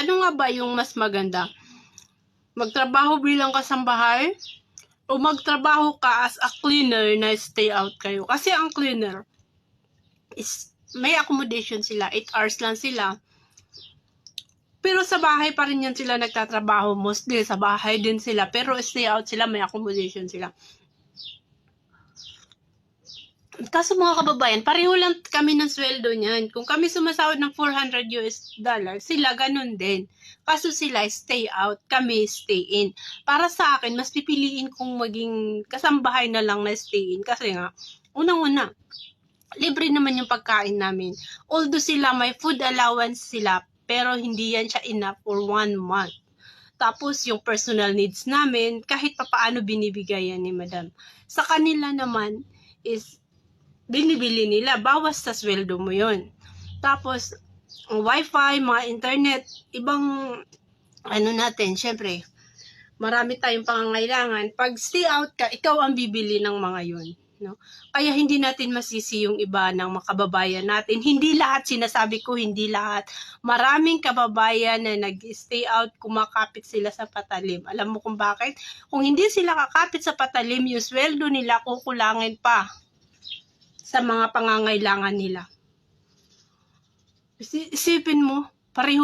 Ano nga ba yung mas maganda? Magtrabaho bilang kasambahay o magtrabaho ka as a cleaner na stay out kayo? Kasi ang cleaner is may accommodation sila, 8 hours lang sila. Pero sa bahay pa rin yan sila nagtatrabaho. Mostly sa bahay din sila. Pero stay out sila, may accommodation sila. Kaso mga kababayan, pareho lang kami ng sweldo niyan. Kung kami sumasahod ng $400, sila ganun din. Kaso sila stay out, kami stay in. Para sa akin, mas pipiliin kong maging kasambahay na lang na stay in. Kasi nga, unang-una, libre naman yung pagkain namin. Although sila may food allowance sila, pero hindi yan siya enough for 1 month. Tapos yung personal needs namin, kahit papaano binibigay yan ni madam. Sa kanila naman is binibili nila, bawas sa sweldo mo yon. Tapos, ang wifi, mga internet, ibang natin, syempre, marami tayong pangangailangan. Pag stay out ka, ikaw ang bibili ng mga yun. No? Kaya hindi natin masisi yung iba ng mga kababayan natin. Hindi lahat, sinasabi ko, hindi lahat. Maraming kababayan na nag-stay out, kumakapit sila sa patalim. Alam mo kung bakit? Kung hindi sila kakapit sa patalim, yung sweldo nila kukulangin pa sa mga pangangailangan nila. Isipin mo, pareho